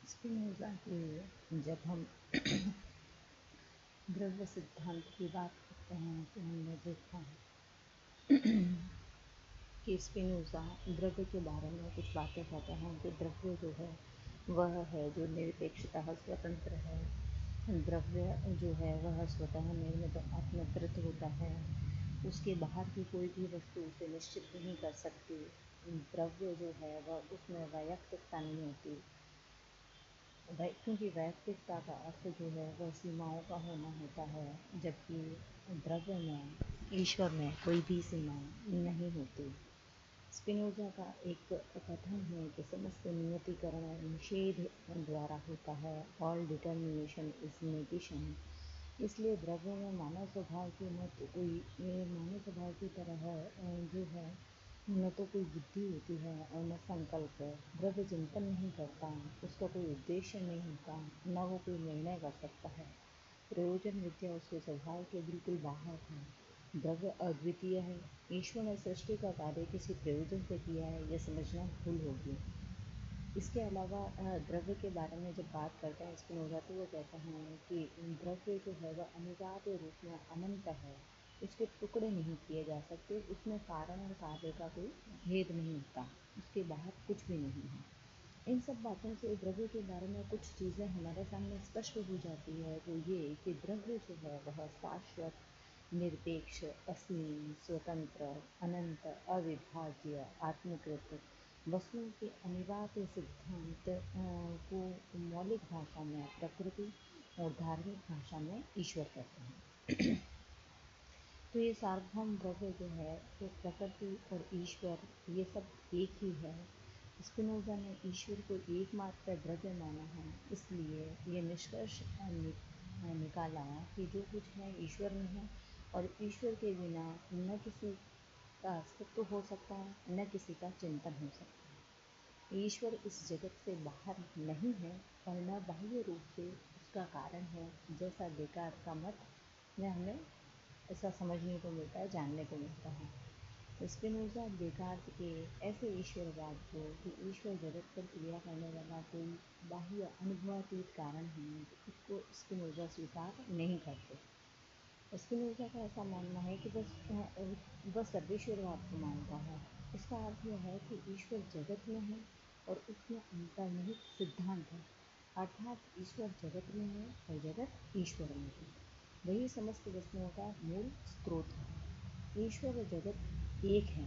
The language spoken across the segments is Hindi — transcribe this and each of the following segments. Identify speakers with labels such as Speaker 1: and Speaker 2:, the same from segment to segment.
Speaker 1: स्पिनोज़ा की जब हम द्रव्य सिद्धांत की बात करते हैं तो हमने देखा कि स्पिनोज़ा द्रव्य के बारे में कुछ बातें कहते हैं कि द्रव्य जो है वह है जो निरपेक्षता स्वतंत्र है। द्रव्य जो है वह स्वतः निर्मित आत्मकृत होता है। उसके बाहर की कोई भी वस्तु उसे निश्चित नहीं कर सकती। द्रव्य जो है वह उसमें वैयक्तिकता नहीं होती, क्योंकि वैयक्तिकता का अर्थ जो है वह सीमाओं का होना होता है, जबकि द्रव्य में, ईश्वर में कोई भी सीमा नहीं होती। स्पिनोज़ा का एक कथन है कि समस्त नियतिकरण निषेध द्वारा होता है। All determination is negation. इसलिए द्रव्य में मानव स्वभाव की मानव स्वभाव की तरह जो है न तो कोई बुद्धि होती है और न संकल्प। द्रव्य चिंतन नहीं करता, उसका कोई उद्देश्य नहीं होता, न वो कोई निर्णय कर सकता है। प्रयोजन विद्या उसके स्वभाव के बिल्कुल बाहर है। द्रव्य अद्वितीय है। ईश्वर ने सृष्टि का कार्य किसी प्रयोजन से किया है, यह समझना भूल होगी। इसके अलावा द्रव्य के बारे में जब बात करते हैं स्पिनोज़ा, तो वो कहते हैं कि द्रव्य जो है वह अनिवार्य रूप में अनंत है। उसके टुकड़े नहीं किए जा सकते, उसमें कारण और कार्य का कोई भेद नहीं होता, उसके बाहर कुछ भी नहीं है। इन सब बातों से द्रव्य के बारे में कुछ चीज़ें हमारे सामने स्पष्ट हो जाती है। वो ये कि द्रव्य जो है वह शाश्वत, निरपेक्ष, असीम, स्वतंत्र, अनंत, अविभाज्य, आत्मकृत वस्तुओं के अनिवार्य सिद्धांत को मौलिक भाषा में प्रकृति और धार्मिक भाषा में ईश्वर कहते हैं। तो ये सार्वभौम द्रव्य जो है वो प्रकृति और ईश्वर ये सब एक ही है। स्पिनोज़ा ने ईश्वर को एकमात्र द्रव्य माना है, इसलिए ये निष्कर्ष निकाला कि जो कुछ है ईश्वर में है और ईश्वर के बिना न किसी का अस्तित्व हो सकता है, न किसी का चिंतन हो सकता है। ईश्वर इस जगत से बाहर नहीं है और न बाह्य रूप से उसका कारण है, जैसा डेकार्ट का मत में हमें ऐसा समझने को मिलता है, जानने को मिलता है। स्पिनोज़ा डेकार्ट के ऐसे ईश्वरवाद को कि ईश्वर जगत पर क्रिया करने वाला कोई बाह्य अनुभवातीत कारण है, उसको स्पिनोज़ा स्वीकार नहीं करते। स्पिनोज़ा का ऐसा मानना है कि वह सर्वेश्वरवाद को मानता है। इसका अर्थ यह है कि ईश्वर जगत में है और उसमें अंतर्निहित सिद्धांत है, अर्थात ईश्वर जगत में है और जगत ईश्वर में है। वही समस्त वस्तुओं का मूल स्रोत है। ईश्वर और जगत एक है,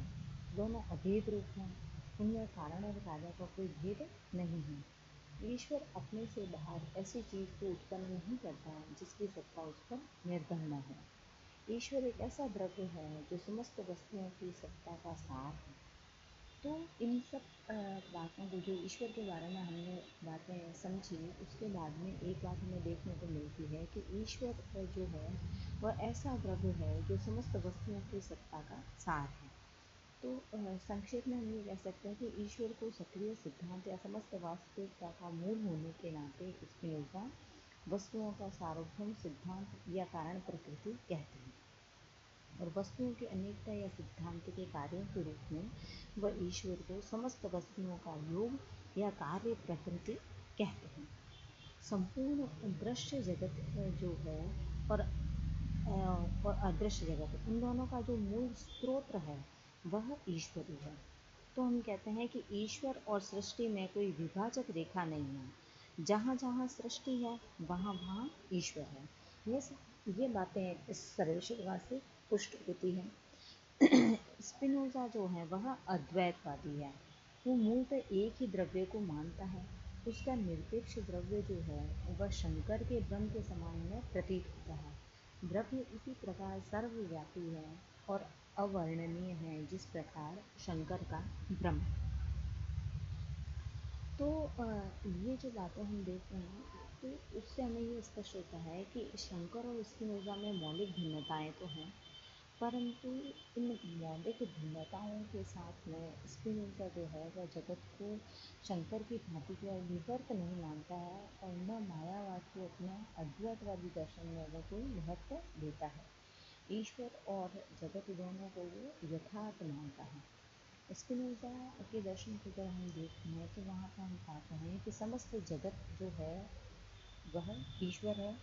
Speaker 1: दोनों अभेद रूप हैं, उनमें कारण और कार्य का कोई भेद नहीं है। ईश्वर अपने से बाहर ऐसी चीज़ को उत्पन्न नहीं करता जिसकी सत्ता उस पर निर्भर न हो। ईश्वर एक ऐसा द्रव्य है जो समस्त वस्तुओं की सत्ता का सार है। तो इन सब बातों को, जो ईश्वर के बारे में हमने बातें समझी, उसके बाद में एक बात हमें देखने को मिलती है कि ईश्वर जो है वह ऐसा द्रव्य है जो समस्त वस्तुओं की सत्ता का सार है। तो संक्षेप में हम ये कह सकते हैं कि ईश्वर को सक्रिय सिद्धांत या समस्त वास्तविकता का मूल होने के नाते स्पिनोज़ा वस्तुओं का सार्वभौम सिद्धांत या कारण प्रकृति कहते हैं, और वस्तुओं की अनेकता या सिद्धांत के कार्यों के रूप में वह ईश्वर को समस्त वस्तुओं का योग या कार्य प्रकृति कहते हैं। संपूर्ण दृश्य जगत जो है और अदृश्य जगत, उन दोनों का जो मूल स्रोत है वह ईश्वरी है। तो हम कहते हैं कि ईश्वर और सृष्टि में कोई विभाजक रेखा नहीं है। जहाँ जहाँ सृष्टि है वहाँ वहाँ ईश्वर है। ये बातें इस सर्वेश्वरवाद से पुष्ट होती हैं। स्पिनोज़ा जो है वह अद्वैतवादी है। वो मूलतः एक ही द्रव्य को मानता है। उसका निरपेक्ष द्रव्य जो है वह शंकर के ब्रह्म के समान में प्रतीत होता है। द्रव्य इसी प्रकार सर्वव्यापी है और अवर्णनीय है जिस प्रकार शंकर का ब्रह्म। तो ये जो बातें हम देख रहे हैं, तो उससे हमें ये स्पष्ट होता है कि शंकर और स्पिनोज़ा में मौलिक भिन्नताएं तो हैं, परंतु इन मौलिक भिन्नताओं के साथ में स्पिनोज़ा जो है वह जगत को शंकर की भांति का विवर्त नहीं मानता है और न मायावाद को अपने अद्वैतवादी दर्शन में वह कोई महत्व देता है। ईश्वर और जगत दोनों को वो यथार्थ मानता है। स्पिनोज़ा के दर्शन को अगर हम देखते हैं तो वहाँ पर हम पाते हैं कि समस्त जगत जो है वह ईश्वर है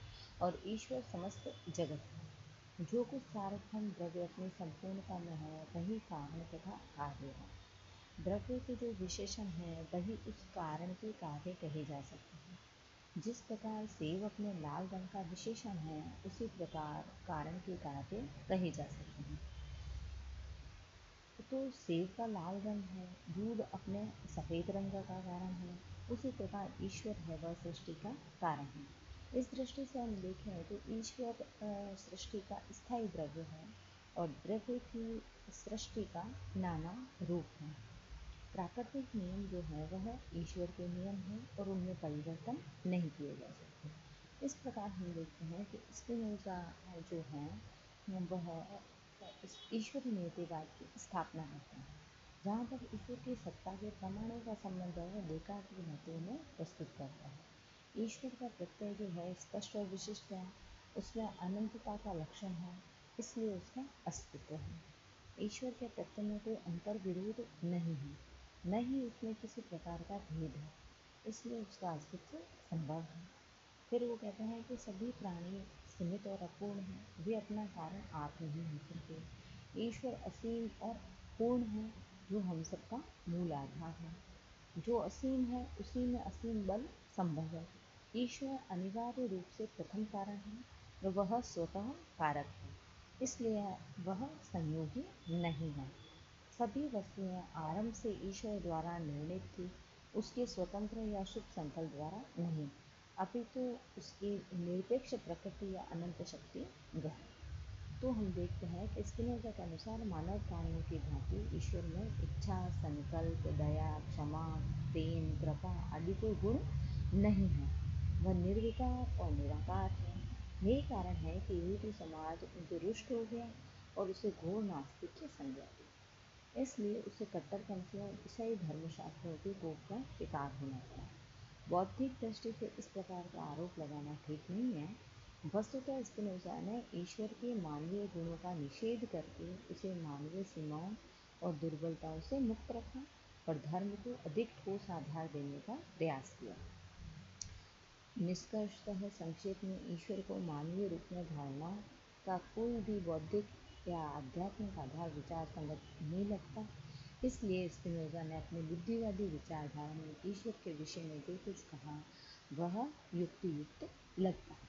Speaker 1: और ईश्वर समस्त जगत है। जो कुछ सार्वभौम द्रव्य अपनी संपूर्णता में है वही कारण तथा कार्य है। द्रव्य के जो विशेषण हैं वही उस कारण के कार्य कहे जा सकते हैं। जिस प्रकार सेब अपने लाल रंग का विशेषण है उसी प्रकार कारण के कार्य कहे जा सकते हैं। तो सेब का लाल रंग है, दूध अपने सफ़ेद रंग का कारण है, उसी प्रकार ईश्वर है वह सृष्टि का कारण है। इस दृष्टि से हम देखें तो ईश्वर सृष्टि का स्थायी द्रव्य है और द्रव्य की सृष्टि का नाना रूप है। प्राकृतिक नियम जो है वह ईश्वर के नियम हैं और उनमें परिवर्तन नहीं किए जा सकते। इस प्रकार हम देखते हैं कि स्पिनोज़ा जो हैं वह ईश्वरी नियतिवाद की स्थापना करते हैं। जहाँ तक ईश्वर की सत्ता के प्रमाणों का संबंध है वह डेकार्ट की धातुओं में प्रस्तुत करता है। ईश्वर का प्रत्यय जो है स्पष्ट और विशिष्ट है, उसमें अनंतता का लक्षण है, इसलिए उसका अस्तित्व है। ईश्वर के प्रत्यय में कोई अंतर विरोध नहीं है, न ही उसमें किसी प्रकार का भेद है, इसलिए उसका अस्तित्व संभव है। फिर वो कहते हैं कि सभी प्राणी सीमित और अपूर्ण हैं, वे अपना कारण आप नहीं हो सकते। ईश्वर असीम और पूर्ण है जो हम सबका मूल आधार है। जो असीम है उसी में असीम बल संभव है। ईश्वर अनिवार्य रूप से प्रथम कारण है और वह स्वतः कारक है, इसलिए वह संयोगी नहीं है। सभी वस्तुएं आरंभ से ईश्वर द्वारा निर्णित थी, उसके स्वतंत्र या शुभ संकल्प द्वारा नहीं, अपितु उसकी निरपेक्ष प्रकृति या अनंत शक्ति वह। तो हम देखते हैं कि स्पिनोज़ा के अनुसार मानव प्राणियों की भांति ईश्वर में इच्छा, संकल्प, दया, क्षमा, प्रेम, कृपा आदि कोई गुण नहीं है। वह निर्विकार और निराकार है। यही कारण है कि यहूदी समाज उनसे रुष्ट हो गया और उसे घोर नास्तिक की संज्ञा दी। इसलिए उसे कट्टरपंथी और ईसाई धर्मशास्त्रों के कोप का शिकार होना पड़ा। बौद्धिक दृष्टि से इस प्रकार का आरोप लगाना ठीक नहीं है। वस्तुतः स्पिनोज़ा ने ईश्वर के मानवीय गुणों का निषेध करके उसे मानवीय सीमाओं और दुर्बलताओं से मुक्त रखा और धर्म को अधिक ठोस आधार देने का प्रयास किया। निष्कर्षतः संक्षेप में ईश्वर को मानवीय रूप में धारणा का कोई भी बौद्धिक या आध्यात्मिक आधार विचार संगत नहीं लगता। इसलिए स्पिनोज़ा ने अपनी बुद्धिवादी विचारधारा में ईश्वर के विषय में जो कुछ कहा वह युक्तियुक्त लगता है।